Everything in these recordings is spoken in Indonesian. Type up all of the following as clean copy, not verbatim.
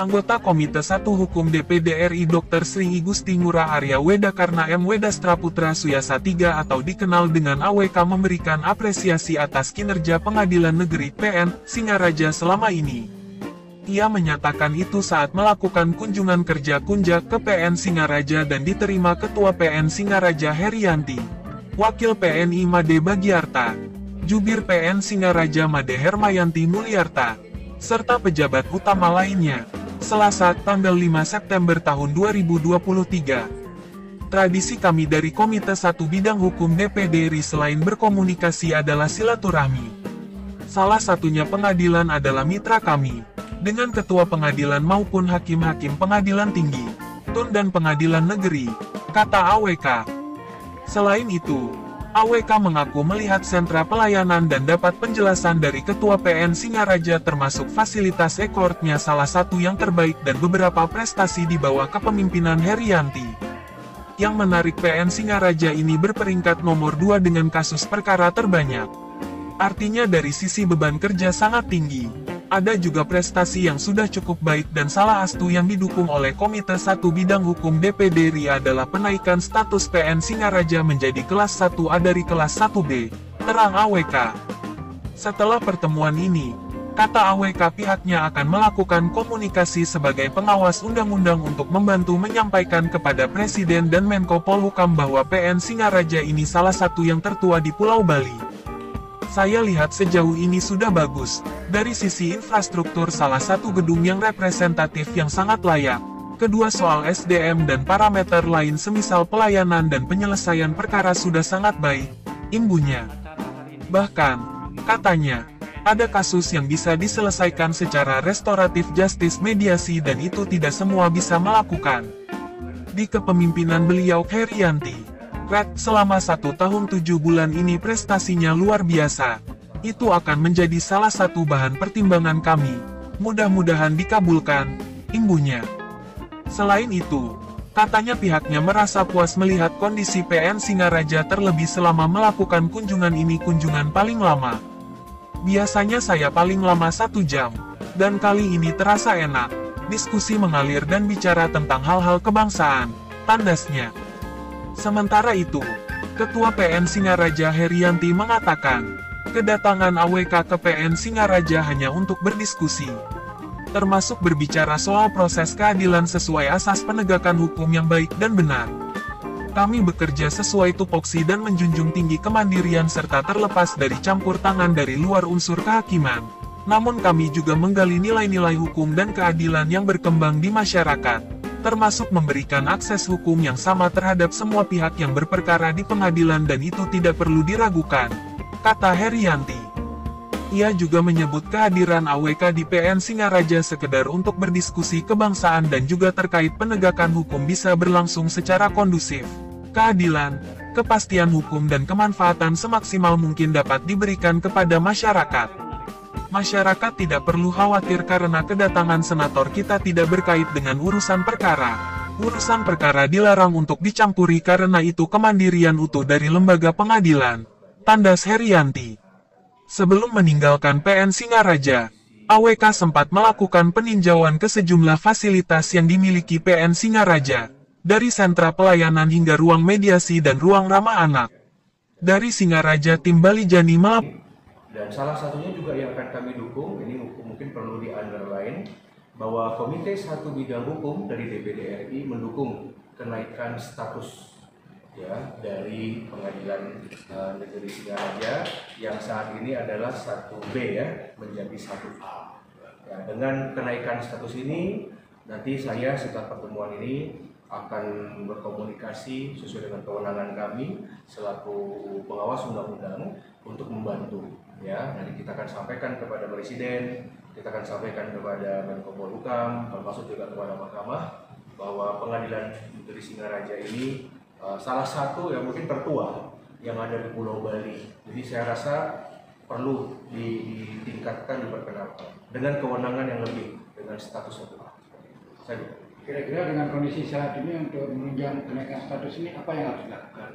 Anggota Komite 1 Hukum DPD RI Dr. Sri Igusti Ngurah Arya Weda Karna M. Wedastra Putra Suyasa III atau dikenal dengan AWK memberikan apresiasi atas kinerja Pengadilan Negeri PN Singaraja selama ini. Ia menyatakan itu saat melakukan kunjungan kerja kunjak ke PN Singaraja dan diterima Ketua PN Singaraja Herianti, Wakil PNI Made Bagiarta, Jubir PN Singaraja Made Hermayanti Mulyarta, serta pejabat utama lainnya. Selasa, tanggal 5 September tahun 2023. Tradisi kami dari Komite 1 Bidang Hukum DPD RI selain berkomunikasi adalah silaturahmi. Salah satunya pengadilan adalah mitra kami, dengan ketua pengadilan maupun hakim-hakim pengadilan tinggi, tun dan pengadilan negeri, kata AWK. Selain itu, AWK mengaku melihat sentra pelayanan dan dapat penjelasan dari Ketua PN Singaraja termasuk fasilitas e-courtnya salah satu yang terbaik dan beberapa prestasi di bawah kepemimpinan Herianti. Yang menarik PN Singaraja ini berperingkat nomor 2 dengan kasus perkara terbanyak. Artinya dari sisi beban kerja sangat tinggi. Ada juga prestasi yang sudah cukup baik dan salah satu yang didukung oleh Komite 1 Bidang Hukum DPD RI adalah penaikan status PN Singaraja menjadi kelas 1A dari kelas 1B, terang AWK. Setelah pertemuan ini, kata AWK pihaknya akan melakukan komunikasi sebagai pengawas undang-undang untuk membantu menyampaikan kepada Presiden dan Menko Polhukam bahwa PN Singaraja ini salah satu yang tertua di Pulau Bali. Saya lihat sejauh ini sudah bagus. Dari sisi infrastruktur salah satu gedung yang representatif yang sangat layak. Kedua soal SDM dan parameter lain semisal pelayanan dan penyelesaian perkara sudah sangat baik, imbuhnya. Bahkan, katanya, ada kasus yang bisa diselesaikan secara restoratif justice mediasi dan itu tidak semua bisa melakukan. Di kepemimpinan beliau Herianti, selama 1 tahun 7 bulan ini prestasinya luar biasa. Itu akan menjadi salah satu bahan pertimbangan kami. Mudah-mudahan dikabulkan, imbuhnya. Selain itu, katanya pihaknya merasa puas melihat kondisi PN Singaraja terlebih selama melakukan kunjungan ini kunjungan paling lama. Biasanya saya paling lama 1 jam, dan kali ini terasa enak. Diskusi mengalir dan bicara tentang hal-hal kebangsaan, tandasnya. Sementara itu, Ketua PN Singaraja Herianti mengatakan, kedatangan AWK ke PN Singaraja hanya untuk berdiskusi, termasuk berbicara soal proses keadilan sesuai asas penegakan hukum yang baik dan benar. Kami bekerja sesuai tupoksi dan menjunjung tinggi kemandirian serta terlepas dari campur tangan dari luar unsur kehakiman. Namun kami juga menggali nilai-nilai hukum dan keadilan yang berkembang di masyarakat, termasuk memberikan akses hukum yang sama terhadap semua pihak yang berperkara di pengadilan dan itu tidak perlu diragukan, kata Herianti. Ia juga menyebut kehadiran AWK di PN Singaraja sekedar untuk berdiskusi kebangsaan dan juga terkait penegakan hukum bisa berlangsung secara kondusif. Keadilan, kepastian hukum dan kemanfaatan semaksimal mungkin dapat diberikan kepada masyarakat. Masyarakat tidak perlu khawatir karena kedatangan senator kita tidak berkait dengan urusan perkara. Urusan perkara dilarang untuk dicampuri karena itu kemandirian utuh dari lembaga pengadilan, tandas Herianti. Sebelum meninggalkan PN Singaraja, AWK sempat melakukan peninjauan ke sejumlah fasilitas yang dimiliki PN Singaraja, dari sentra pelayanan hingga ruang mediasi dan ruang ramah anak. Dari Singaraja tim Balijani melaporkan. Dan salah satunya juga yang akan kami dukung, ini mungkin perlu di-underline, bahwa Komite 1 Bidang Hukum dari DPD RI mendukung kenaikan status ya dari Pengadilan Negeri Singaraja yang saat ini adalah 1B ya, menjadi 1A. Ya, dengan kenaikan status ini, nanti saya setelah pertemuan ini akan berkomunikasi sesuai dengan kewenangan kami selaku pengawas undang-undang untuk membantu. Ya, nanti kita akan sampaikan kepada Presiden, kita akan sampaikan kepada Menko Polhukam, termasuk juga kepada Mahkamah, bahwa Pengadilan Negeri Singaraja ini salah satu yang mungkin tertua yang ada di Pulau Bali. Jadi saya rasa perlu ditingkatkan, diperkenalkan dengan kewenangan yang lebih, dengan status yang lebih. Kira-kira dengan kondisi saat ini untuk menunjang kenaikan status ini apa yang harus dilakukan?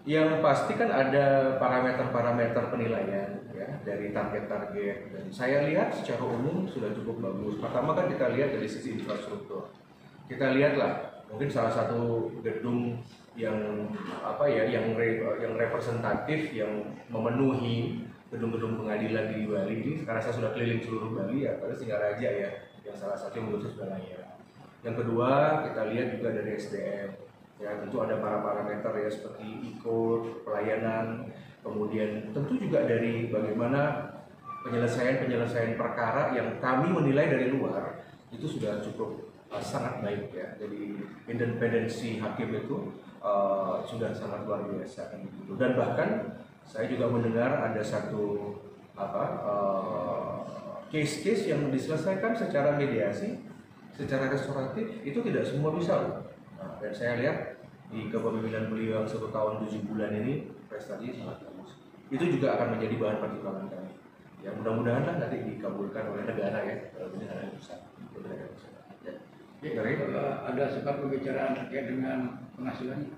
Yang pasti kan ada parameter-parameter penilaian ya dari target-target, dan saya lihat secara umum sudah cukup bagus. Pertama kan kita lihat dari sisi infrastruktur. Kita lihatlah mungkin salah satu gedung yang yang representatif, yang memenuhi gedung-gedung pengadilan di Bali ini. Sekarang saya sudah keliling seluruh Bali ya, pada Singaraja ya, yang salah satu yang menurut saya sudah layak. Yang kedua, kita lihat juga dari SDM. Ya, tentu ada para parameter ya seperti ikut pelayanan, kemudian tentu juga dari bagaimana penyelesaian perkara yang kami menilai dari luar itu sudah cukup sangat baik ya. Jadi independensi hakim itu sudah sangat luar biasa kan gitu. Dan bahkan saya juga mendengar ada satu case-case yang diselesaikan secara mediasi, secara restoratif, itu tidak semua bisa loh. Nah, dan saya lihat di kepemimpinan beliau yang 1 tahun 7 bulan ini prestasi sangat bagus. Itu juga akan menjadi bahan pertimbangan kami. Ya mudah-mudahan lah nanti dikabulkan oleh negara ya, negara besar. Ya, ada sebab pembicaraan terkait dengan penghasilannya?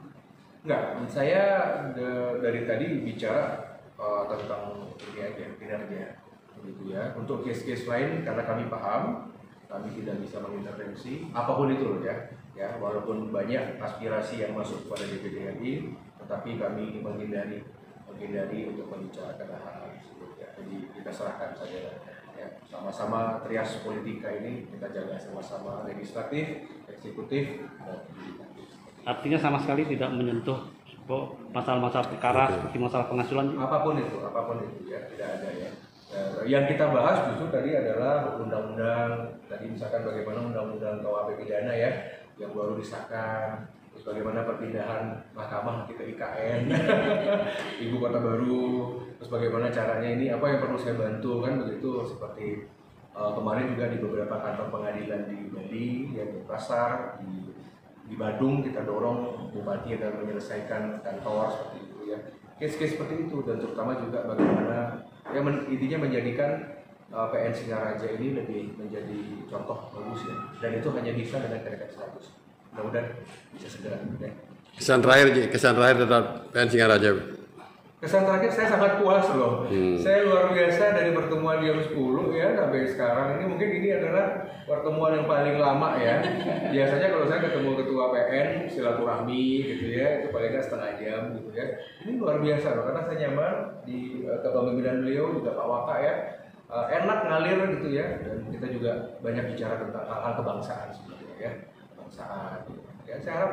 Enggak, saya dari tadi bicara tentang ini aja, kinerja gitu ya. Untuk case-case lain karena kami paham, kami tidak bisa mengintervensi apapun itu loh ya. Ya, walaupun banyak aspirasi yang masuk kepada DPD RI, tetapi kami menghindari untuk membicarakan hal tersebut ya. Jadi kita serahkan saja ya. Sama-sama trias politika ini kita jaga sama-sama, legislatif, eksekutif, dan yudikatif. Artinya sama sekali tidak menyentuh masalah-masalah perkara seperti masalah penghasilan. Apapun itu ya, tidak ada ya. Yang kita bahas justru tadi adalah undang-undang, tadi misalkan bagaimana undang-undang KUHP pidana ya, yang baru disahkan, terus bagaimana perpindahan mahkamah kita IKN, ibu kota baru, terus bagaimana caranya ini, apa yang perlu saya bantu kan begitu, seperti kemarin juga di beberapa kantor pengadilan di Bali, yang di Pasar, di Badung kita dorong bupati agar menyelesaikan kantor seperti itu ya, case-case seperti itu, dan terutama juga bagaimana yang intinya menjadikan PN Singaraja ini lebih menjadi contoh bagus ya, dan itu hanya bisa dengan kenaikan status. Mudah-mudahan bisa segera ya. Kesan terakhir terhadap PN Singaraja. Kesan terakhir saya sangat puas loh. Saya luar biasa dari pertemuan jam 10 ya sampai sekarang ini, mungkin ini adalah pertemuan yang paling lama ya. Biasanya kalau saya ketemu ketua PN silaturahmi gitu ya, itu paling nggak setengah jam gitu ya. Ini luar biasa loh, karena saya nyaman di kepemimpinan beliau juga Pak Waka ya. Enak ngalir gitu ya, dan kita juga banyak bicara tentang hal-hal kebangsaan sebenarnya ya, kebangsaan. Ya saya harap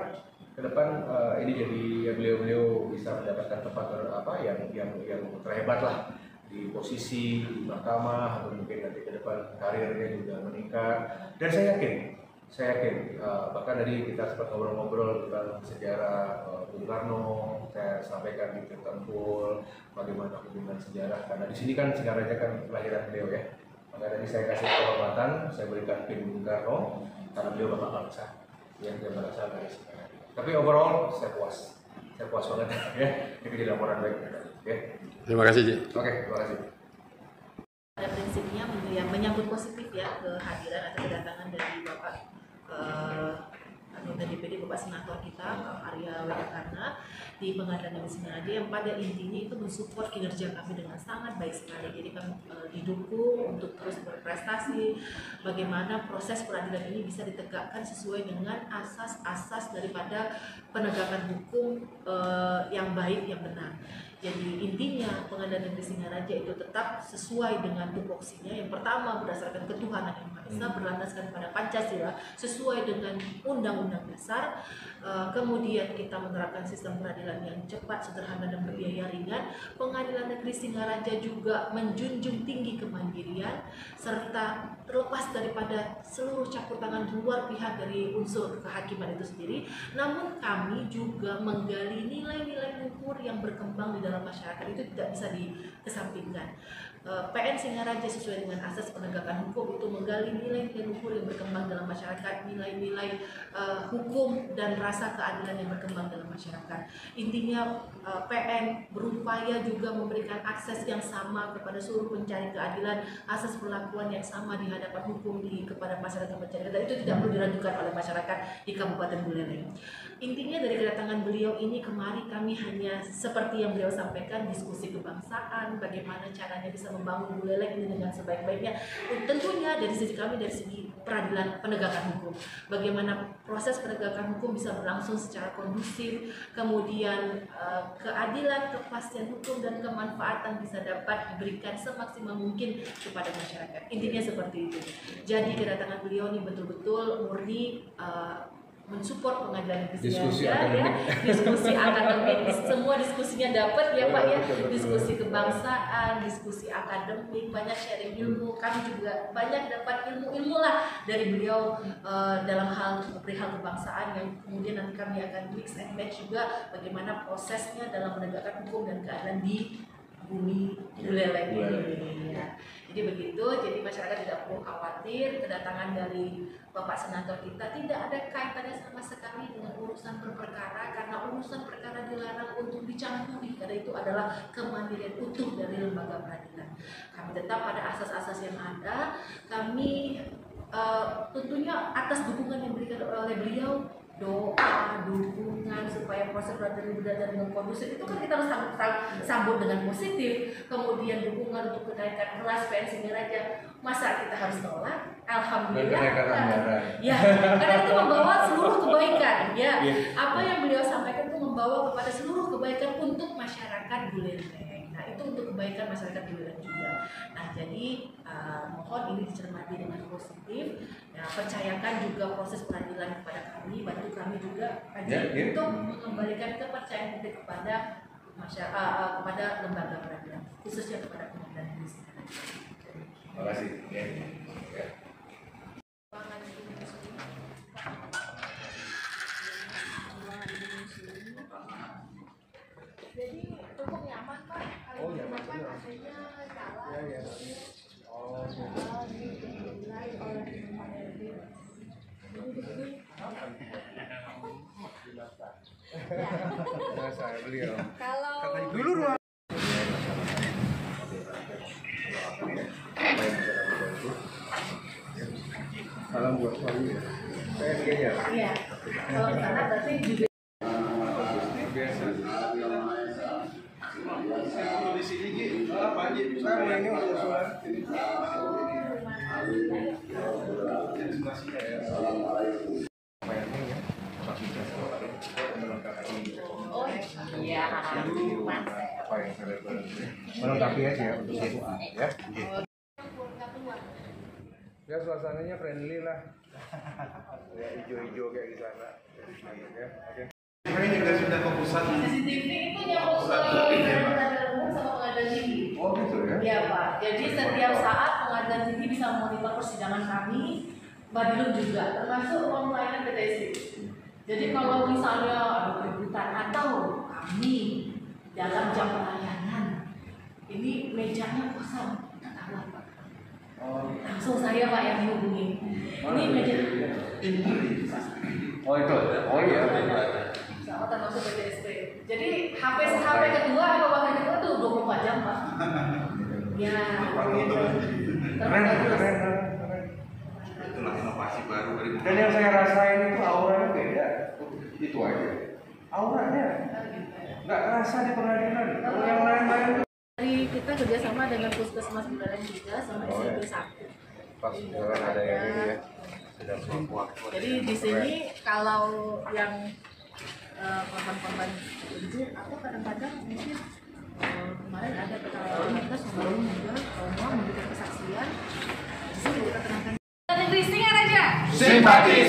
ke depan ini jadi ya, beliau bisa mendapatkan tempat yang terhebat lah di posisi di mahkamah, atau mungkin nanti ke depan karirnya juga meningkat. Dan saya yakin bahkan tadi kita sempat ngobrol-ngobrol tentang sejarah Bung Karno, saya sampaikan di Tempul bagaimana hubungan sejarah, karena di sini kan Singaraja kan kelahiran beliau ya. Maka tadi saya kasih kehormatan, saya berikan pin Bung Karno karena beliau bapak bangsa yang dia berasal dari Singaraja. Tapi overall saya puas banget ya. Ini jadi laporan baik ya. Terima kasih, Ji. Oke, terima kasih. Pada prinsipnya menyambut positif ya kehadiran atau kedatangan dari Bapak anggota DPD, Bapak Senator kita Arya Wedakarna di Pengadilan Negeri Singaraja, yang pada intinya itu mensupport kinerja kami dengan sangat baik sekali. Jadi kami didukung untuk terus berprestasi, bagaimana proses peradilan ini bisa ditegakkan sesuai dengan asas-asas daripada penegakan hukum yang baik, yang benar. Jadi intinya Pengadilan Negeri Singaraja itu tetap sesuai dengan tupoksinya. Yang pertama berdasarkan ketuhanan yang Maha Esa, berlandaskan pada Pancasila, sesuai dengan Undang-Undang Dasar. Kemudian kita menerapkan sistem peradilan yang cepat, sederhana, dan berbiaya ringan. Pengadilan Negeri Singaraja juga menjunjung tinggi kemandirian, serta terlepas daripada seluruh campur tangan luar pihak dari unsur kehakiman itu sendiri. Namun kami juga menggali nilai-nilai luhur yang berkembang di dalam masyarakat, itu tidak bisa dikesampingkan. PN Singaraja sesuai dengan asas penegakan hukum itu menggali nilai-nilai luhur yang berkembang dalam masyarakat, nilai-nilai hukum dan rasa keadilan yang berkembang dalam masyarakat. Intinya PN berupaya juga memberikan akses yang sama kepada seluruh pencari keadilan, asas perlakuan yang sama di hadapan hukum kepada masyarakat pencari keadilan. Itu tidak perlu diragukan oleh masyarakat di Kabupaten Buleleng. Intinya dari kedatangan beliau ini kemari kami hanya seperti yang beliau sampaikan, diskusi kebangsaan, bagaimana caranya bisa membangun Buleleng ini dengan sebaik-baiknya. Tentunya dari sisi kami, dari segi peradilan penegakan hukum, bagaimana proses penegakan hukum bisa berlangsung secara kondusif, kemudian keadilan, kepastian hukum dan kemanfaatan bisa dapat diberikan semaksimal mungkin kepada masyarakat. Intinya seperti itu. Jadi kedatangan beliau ini betul-betul murni mensupport pengadilan negeri Singaraja, ya, diskusi akademik, semua diskusinya dapat ya Pak ya, diskusi kebangsaan, diskusi akademik, banyak sharing ilmu, kami juga banyak dapat ilmu-ilmu lah dari beliau dalam hal perihal kebangsaan yang kemudian nanti kami akan mix and match juga bagaimana prosesnya dalam menegakkan hukum dan keadilan di bumi Buleleng ini. Ya. Jadi begitu, jadi masyarakat tidak perlu khawatir kedatangan dari Bapak Senator kita tidak ada kaitannya sama sekali dengan urusan perkara, karena urusan perkara dilarang untuk dicampuri, karena itu adalah kemandirian utuh dari lembaga peradilan. Kami tetap pada asas-asas yang ada, kami tentunya atas dukungan yang diberikan oleh beliau, doa, dukungan supaya proses peradilan berjalan dengan kondusif itu kan kita harus sambut dengan positif. Kemudian dukungan untuk kenaikan kelas PN Singaraja, masa kita harus tolak? Alhamdulillah. Ya, karena itu membawa seluruh kebaikan. Ya, apa yang beliau sampaikan itu membawa kepada seluruh kebaikan untuk masyarakat Buleleng. Nah, itu untuk kebaikan masyarakat Buleleng juga. Nah, jadi mohon ini dicermati dengan positif. Ya, percayakan juga proses peradilan kepada kami, bantu kami juga untuk mengembalikan kepercayaan publik kepada masyarakat, kepada lembaga peradilan, khususnya kepada pengadilan negeri Singaraja. Terima kasih. Jadi cukup nyaman Pak. Oh, nyaman. Ya. Oh, saya beliau. Kalau Dulu ruang. Salam buat suami. PSG-nya. iya, kalau di sana berarti juga Biasa. Di sini Pak Haji, saya mau ini untuk usulan. oh iya, Apa yang saya melengkapi aja untuk itu ya. Ya suasananya friendly lah. Ya hijau-hijau kayak di sana. Ya, oke. Ini juga sudah keputusan. CCTV itu nyambung ke pengadilan umum sama pengadilan tinggi. Oh gitu ya? Iya Pak. Jadi setiap saat pengadilan tinggi bisa memonitor persidangan kami, Badilun juga, termasuk pelayanan PTSD. Jadi kalau misalnya ada keributan atau kami dalam jam pelayanan, ini mejanya kosong, kita tahu Pak. Langsung saya Pak yang dihubungi. Ini meja. Oh itu? Oh iya. Sama termasuk PTSD. Jadi HP kedua atau wakil kedua tuh 24 jam Pak. Ya. Keren. Itulah inovasi baru dari Dan yang saya rasain itu auranya beda. Itu aja. Auranya nggak kerasa di pengadilan. Kalau yang lain-lain tuh. Dari kita kerjasama dengan Puskesmas Buleleng juga sama SMP 1. Pas ada yang ini ya. Jadi di sini kalau yang korban-korban itu atau kadang-kadang mungkin kemarin ada kita sebelum juga semua memberikan kesaksian. Di sini kita terangkan. Negeri Singaraja. simpati.